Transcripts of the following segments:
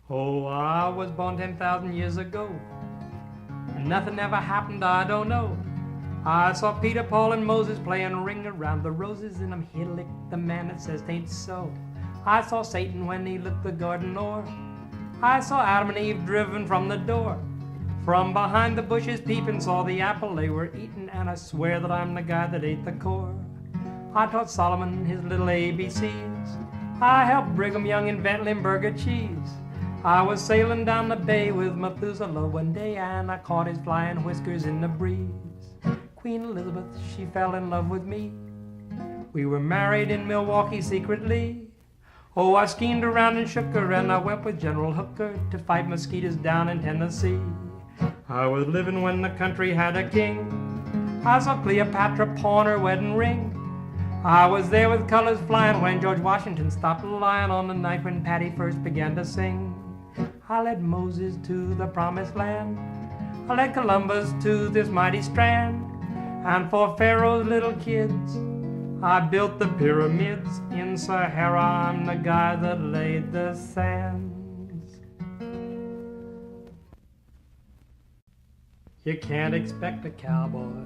Oh, I was born 10,000 years ago. Nothing ever happened, I don't know. I saw Peter, Paul, and Moses playing Ring Around the Roses, and I'm here to lick the man that says 'tain't so. I saw Satan when he lit the garden door. I saw Adam and Eve driven from the door. From behind the bushes peeping, saw the apple they were eating, and I swear that I'm the guy that ate the core. I taught Solomon his little ABCs. I helped Brigham Young invent Limburger cheese. I was sailing down the bay with Methuselah one day, and I caught his flying whiskers in the breeze. Queen Elizabeth, she fell in love with me. We were married in Milwaukee secretly. Oh, I schemed around and shook her, and I went with General Hooker to fight mosquitoes down in Tennessee. I was living when the country had a king. I saw Cleopatra pawn her wedding ring. I was there with colors flying when George Washington stopped lying on the night when Patty first began to sing. I led Moses to the promised land. I led Columbus to this mighty strand. And for Pharaoh's little kids, I built the pyramids in Sahara. I'm the guy that laid the sands. You can't expect a cowboy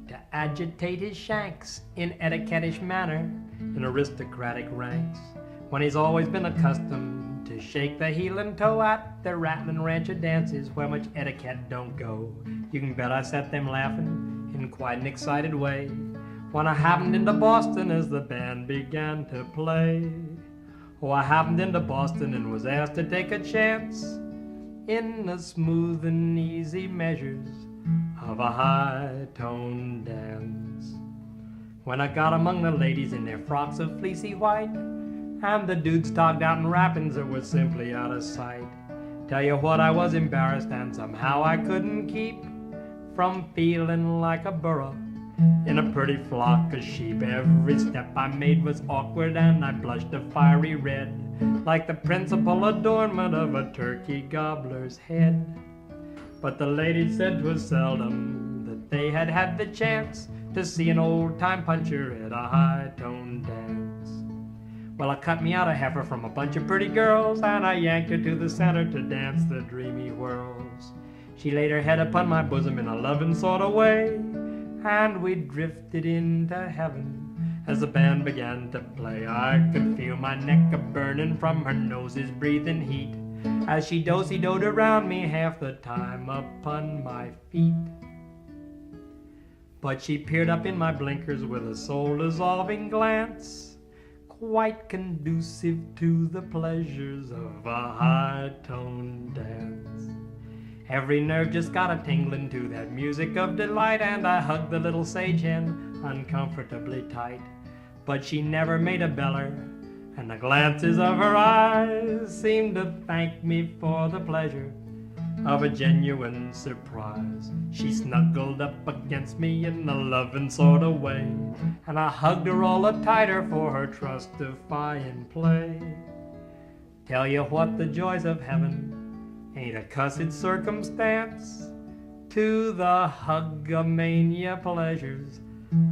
to agitate his shanks in etiquette-ish manner in aristocratic ranks, when he's always been accustomed to shake the heel and toe at the rattling rancher dances where much etiquette don't go. You can bet I set them laughing in quite an excited way when I happened into Boston as the band began to play. Oh, I happened into Boston and was asked to take a chance in the smooth and easy measures of a high-toned dance. When I got among the ladies in their frocks of fleecy white, and the dudes togged out in wrappings that were simply out of sight, tell you what, I was embarrassed, and somehow I couldn't keep from feeling like a burro in a pretty flock of sheep. Every step I made was awkward, and I blushed a fiery red, like the principal adornment of a turkey gobbler's head. But the ladies said 'twas seldom that they had had the chance to see an old-time puncher at a high-toned dance. Well, I cut me out a heifer from a bunch of pretty girls, and I yanked her to the center to dance the dreamy whirls. She laid her head upon my bosom in a loving sort of way, and we drifted into heaven as the band began to play. I could feel my neck a-burning from her nose's breathing heat as she do-si-doed around me half the time upon my feet. But she peered up in my blinkers with a soul-dissolving glance, quite conducive to the pleasures of a high-toned dance. Every nerve just got a tingling to that music of delight, and I hugged the little sage hen uncomfortably tight. But she never made a beller, and the glances of her eyes seemed to thank me for the pleasure of a genuine surprise. She snuggled up against me in a loving sort of way, and I hugged her all the tighter for her trust-defying play. Tell you what, the joys of heaven ain't a cussed circumstance to the hug-a-mania pleasures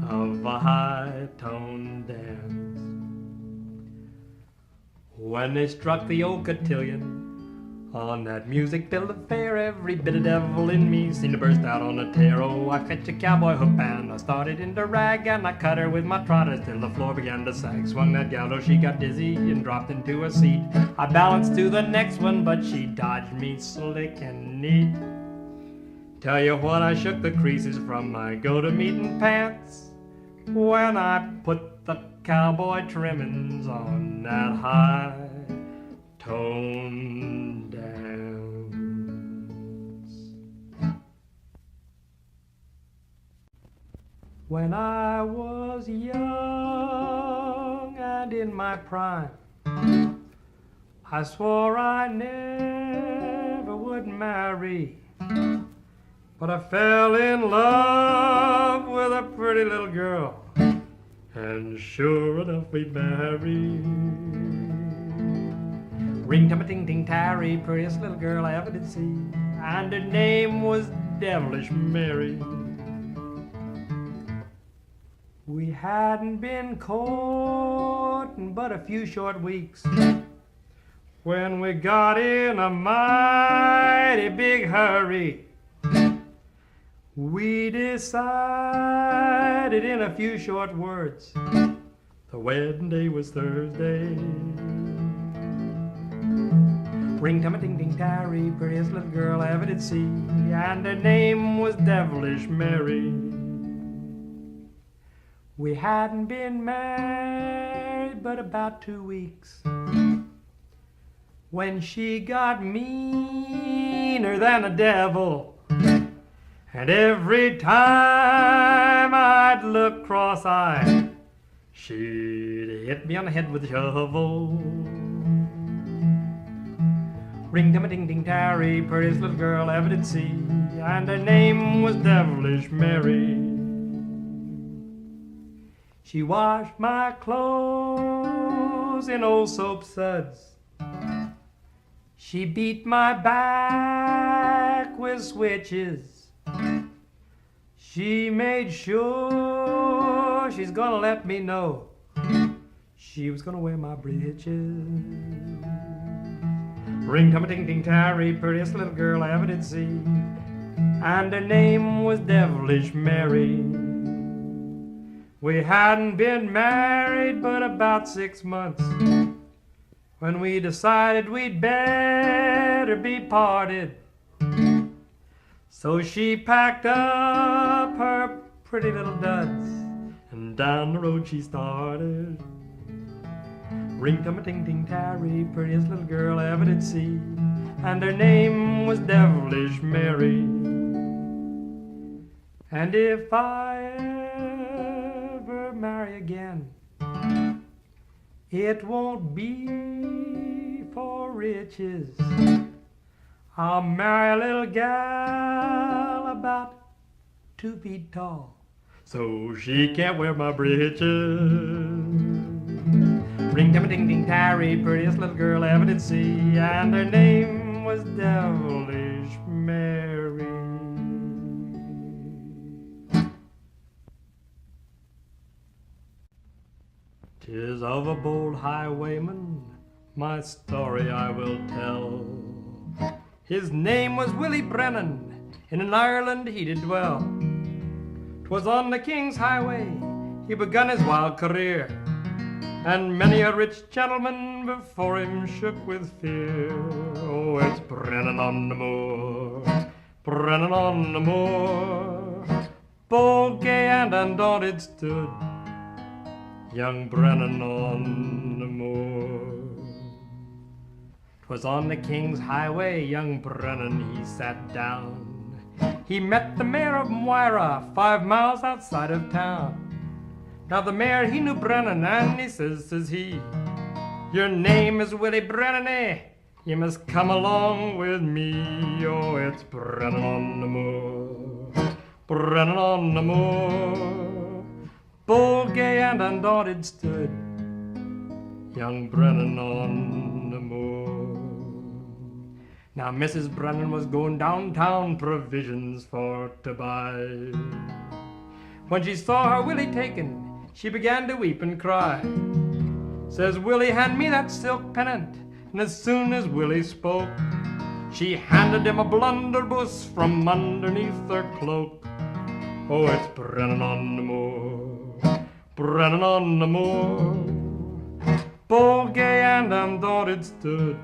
of a high-toned dance. When they struck the old cotillion on that music bill of fare, every bit of devil in me seemed to burst out on a tear. Oh, I fetched a cowboy hook and I started into rag, and I cut her with my trotters till the floor began to sag. Swung that gal till she got dizzy and dropped into a seat. I balanced to the next one, but she dodged me slick and neat. Tell you what, I shook the creases from my go-to-meeting pants when I put the cowboy trimmings on that high-toned dance. When I was young and in my prime, I swore I never would marry, but I fell in love with a pretty little girl, and sure enough we married. Ring-tum-a-ting-ting-tarry, prettiest little girl I ever did see, and her name was Devilish Mary. We hadn't been courting but a few short weeks When we got in a mighty big hurry, we decided in a few short words the wedding day was Thursday. Ring-tum-a-ding-ding-tarry, prettiest little girl I ever did see, and her name was Devilish Mary. We hadn't been married but about 2 weeks when she got meaner than a devil, and every time I'd look cross-eyed, she'd hit me on the head with a shovel. Ring-dum-a-ding-ding-tarry, prettiest little girl I ever did see, and her name was Devilish Mary. She washed my clothes in old soap suds. She beat my back with switches. She made sure she's gonna let me know she was gonna wear my breeches. Ring-tum-a-ding-ding-tarry, prettiest little girl I ever did see, and her name was Devilish Mary. We hadn't been married but about 6 months when we decided we'd better be parted. So she packed up her pretty little duds, and down the road she started. Ring-tum-a-ding-ding-tarry, prettiest little girl I ever did see, and her name was Devilish Mary. And if I ever marry again, it won't be for riches. I'll marry a little gal about 2 feet tall, so she can't wear my breeches. Ring-dum-a-ding-ding-tarry, prettiest little girl I ever did see, and her name was Devilish Mary. 'Tis of a bold highwayman, my story I will tell. His name was Willie Brennan, and in Ireland he did dwell. 'Twas on the King's Highway he begun his wild career, and many a rich gentleman before him shook with fear. Oh, it's Brennan on the moor, Brennan on the moor, bold, gay, and undaunted stood young Brennan on the moor. 'Twas on the King's Highway young Brennan he sat down. He met the mayor of Moira 5 miles outside of town. Now the mayor, he knew Brennan, and he says he, your name is Willie Brennan, eh? You must come along with me. Oh, it's Brennan on the moor, Brennan on the moor, bold, gay, and undaunted stood young Brennan on the moor. Now Mrs. Brennan was going downtown provisions for to buy. When she saw her Willie taken, she began to weep and cry. Says Willie, hand me that silk pennant. And as soon as Willie spoke, she handed him a blunderbuss from underneath her cloak. Oh, it's Brennan on the moor, Brennan on the moor, bold, gay, and undaunted stood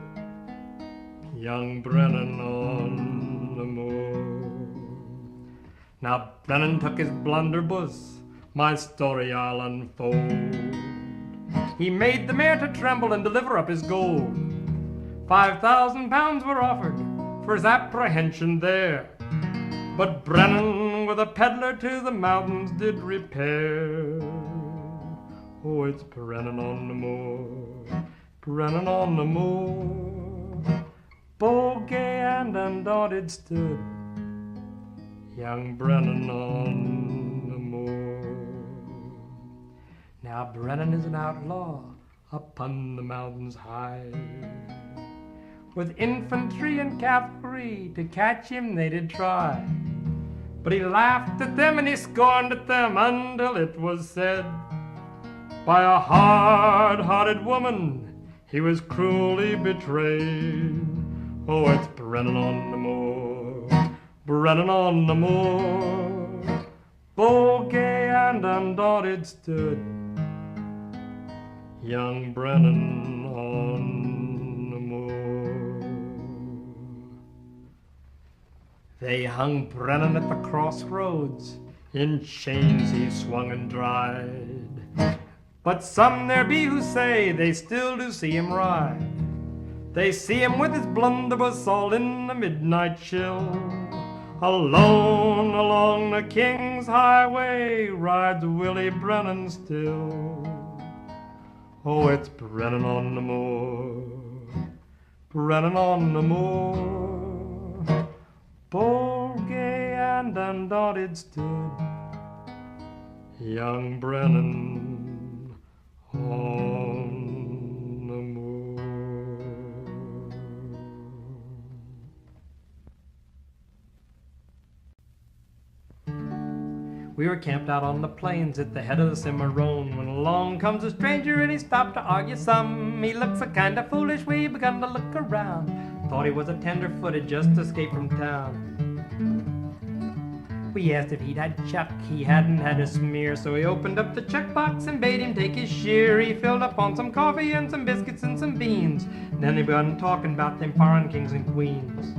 young Brennan on the moor. Now Brennan took his blunderbuss, my story I'll unfold. He made the mayor to tremble and deliver up his gold. 5,000 pounds were offered for his apprehension there, but Brennan with a peddler to the mountains did repair. Oh, it's Brennan on the moor, Brennan on the moor, bold, gay, and undaunted stood young Brennan on the moor. Now Brennan is an outlaw upon the mountains high. With infantry and cavalry to catch him they did try. But he laughed at them and he scorned at them until it was said by a hard-hearted woman, he was cruelly betrayed. Oh, it's Brennan on the moor, Brennan on the moor. Bold, gay, and undaunted stood young Brennan on the moor. They hung Brennan at the crossroads, in chains he swung and dried. But some there be who say they still do see him ride. They see him with his blunderbuss all in the midnight chill. Alone along the King's Highway rides Willie Brennan still. Oh, it's Brennan on the moor, Brennan on the moor. Bold, gay, and undaunted stood young Brennan on the moor. We were camped out on the plains at the head of the Cimarron when along comes a stranger and he stopped to argue some. He looked so kind of foolish we begun to look around. Thought he was a tenderfooted just escaped from town. We asked if he'd had chuck, he hadn't had a smear, so he opened up the check box and bade him take his shear. He filled up on some coffee and some biscuits and some beans. And then they begun talking about them foreign kings and queens.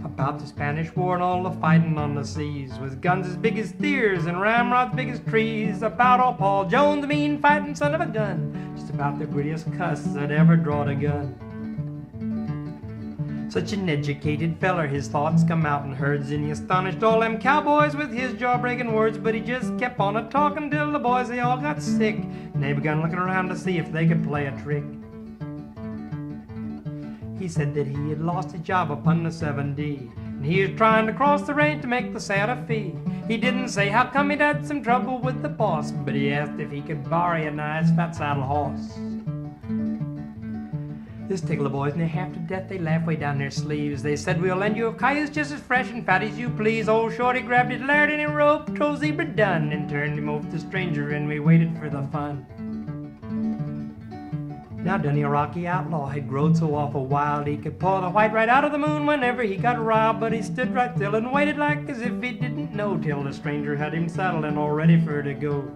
About the Spanish War and all the fighting on the seas, with guns as big as steers and ramrods big as trees. About old Paul Jones, the mean fighting son of a gun, just about the grittiest cuss that ever drawed a gun. Such an educated feller, his thoughts come out in herds, and he astonished all them cowboys with his jaw-breaking words. But he just kept on a-talking till the boys, they all got sick, and they begun looking around to see if they could play a trick. He said that he had lost his job upon the 7D, and he was trying to cross the range to make the Santa Fe. He didn't say how come he'd had some trouble with the boss, but he asked if he could borrow a nice fat saddle horse. This tickled the boys near half to death, they laughed way down their sleeves. They said, we'll lend you a cayuse just as fresh and fat as you please. Old Shorty grabbed his laird and he roped, told Zebra done, and turned him over to the stranger, and we waited for the fun. Now Dunny, a rocky outlaw, had growed so awful wild, he could pull the white right out of the moon whenever he got riled. But he stood right still and waited like as if he didn't know, till the stranger had him saddled and all ready for to go.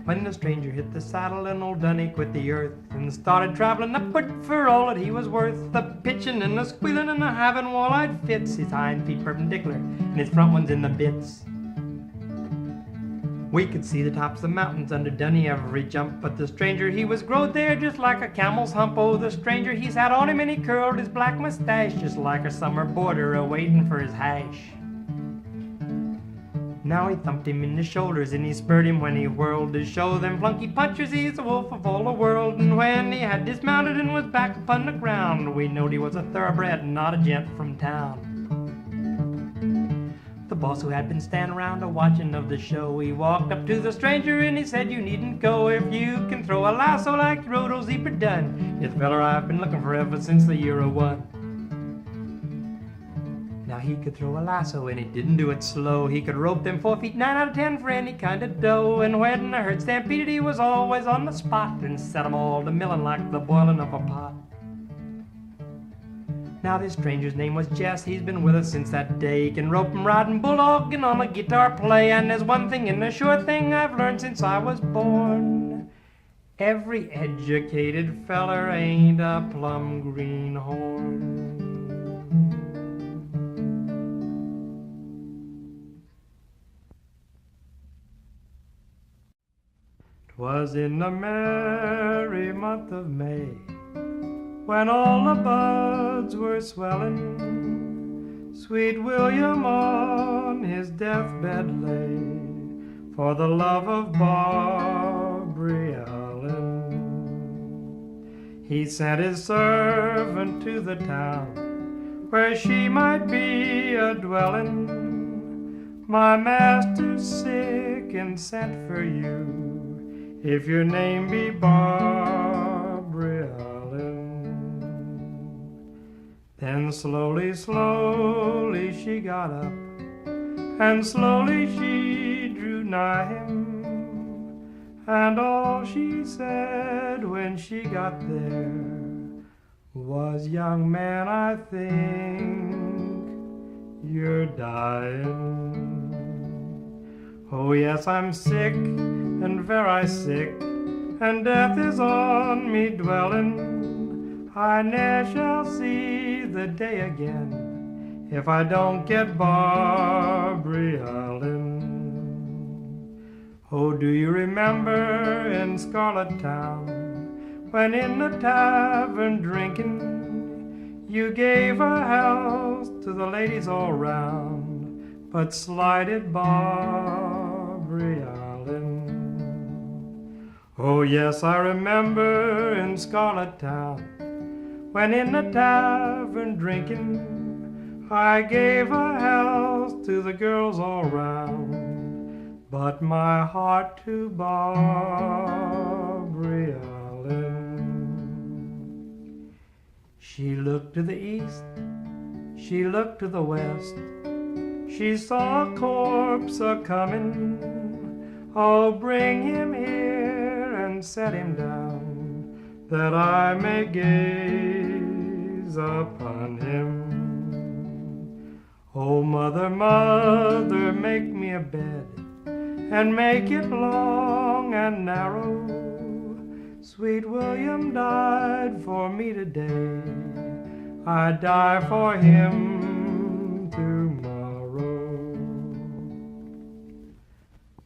When the stranger hit the saddle and old Dunny quit the earth and started traveling upward for all that he was worth, the pitching and the squealing and the having wall-eyed fits, his hind feet perpendicular and his front ones in the bits. We could see the tops of the mountains under Dunny every jump, but the stranger, he was growed there just like a camel's hump. Oh, the stranger, he's had on him and he curled his black mustache just like a summer boarder a-waiting for his hash. Now he thumped him in the shoulders and he spurred him when he whirled to show them flunky punchers he's the wolf of all the world. And when he had dismounted and was back upon the ground, we knowed he was a thoroughbred and not a gent from town. The boss, who had been standing around a-watching of the show, he walked up to the stranger and he said, you needn't go if you can throw a lasso like the road old Zebra done. You're the feller I've been looking for ever since the year of one. Now he could throw a lasso and he didn't do it slow. He could rope them 4 feet 9 out of 10 for any kind of dough. And when the herd stampeded, he was always on the spot and set 'em all to milling like the boiling of a pot. Now this stranger's name was Jess, he's been with us since that day. He can rope 'em riding bulldog and on a guitar play. And there's one thing and a sure thing I've learned since I was born: every educated feller ain't a plum greenhorn. 'Twas in the merry month of May, when all the buds were swelling, sweet William on his deathbed lay, for the love of Barbary Ellen. He sent his servant to the town, where she might be a dwelling. My master's sick and sent for you, if your name be Barbary Ellen. Then slowly, slowly she got up, and slowly she drew nigh him, and all she said when she got there was, "Young man, I think you're dying." Oh yes, I'm sick and very sick, and death is on me dwelling. I ne'er shall see the day again if I don't get Barbary Allen. Oh, do you remember in Scarlet Town, when in the tavern drinking, you gave a health to the ladies all round, but slighted Barbary Allen? Oh yes, I remember in Scarlet Town, when in the tavern drinking, I gave a health to the girls all round, but my heart to Barbary Allen. She looked to the east, she looked to the west, she saw a corpse a-comin'. Oh, bring him here and set him down, that I may gaze upon him. Oh, mother, mother, make me a bed, and make it long and narrow. Sweet William died for me today, I die for him tomorrow.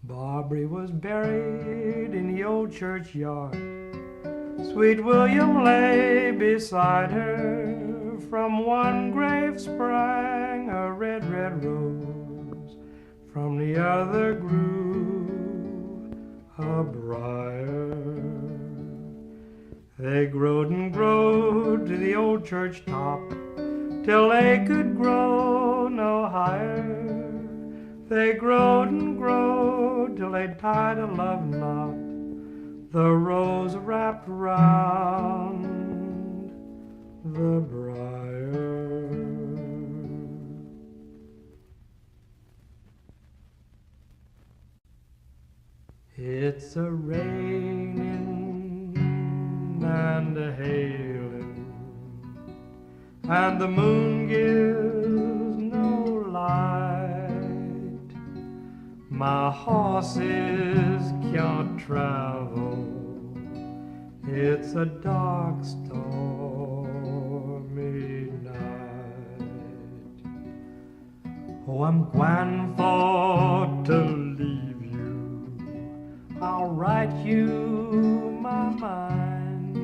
Barbary was buried in the old churchyard. Sweet William lay beside her. From one grave sprang a red, red rose, from the other grew a briar. They growed and growed to the old church top, till they could grow no higher. They growed and growed till they tied a love knot, the rose wrapped round the briar. It's a raining and a hailing, and the moon gives no light. My horses can't travel, it's a dark, stormy night. Oh, I'm gwine for to leave you, I'll write you my mind.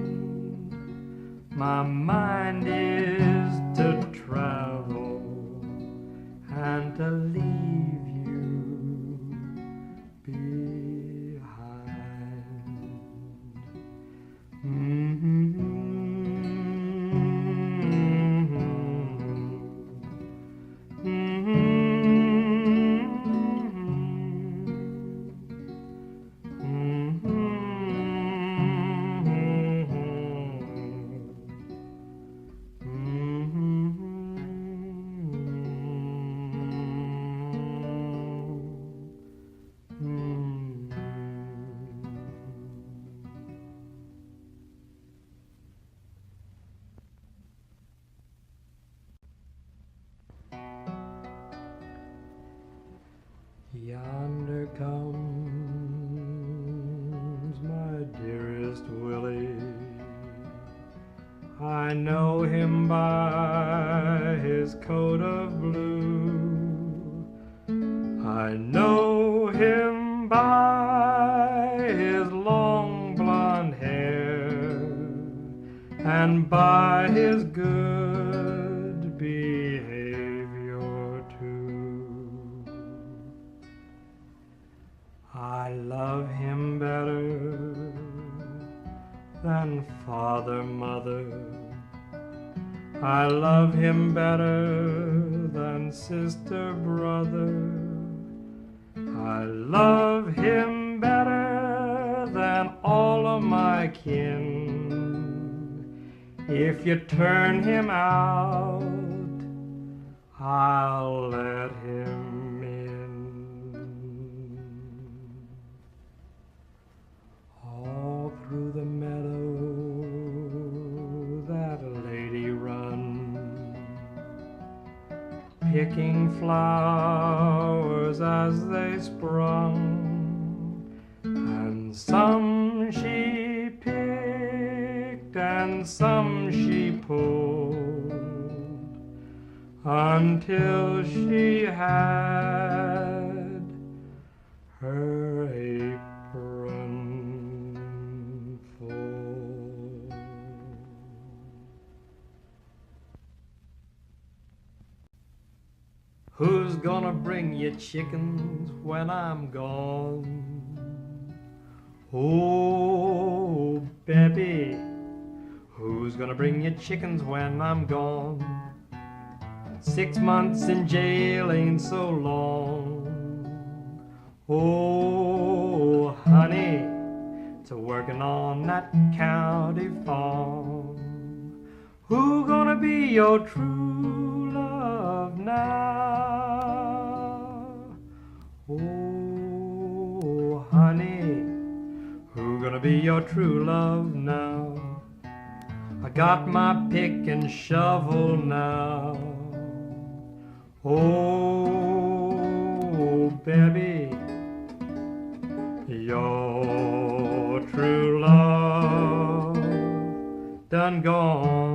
My mind is to travel and to leave you behind. Yonder comes my dearest Willie, I know him by his coat of blue, I know him by his long blonde hair, and by his good behavior too. I love him better than father, mother. I love him better than sister, brother. I love him better than all of my kin. If you turn him out, I'll let him in. picking flowers as they sprung, and some she picked and some she pulled, until she had her apron full. Who's gonna bring you chickens when I'm gone? Oh, baby, who's gonna bring you chickens when I'm gone? 6 months in jail ain't so long. Oh, honey, to working on that county farm. Who gonna be your true love now? Oh, honey, who gonna be your true love now? I got my pick and shovel now. Oh, baby, your true love done gone.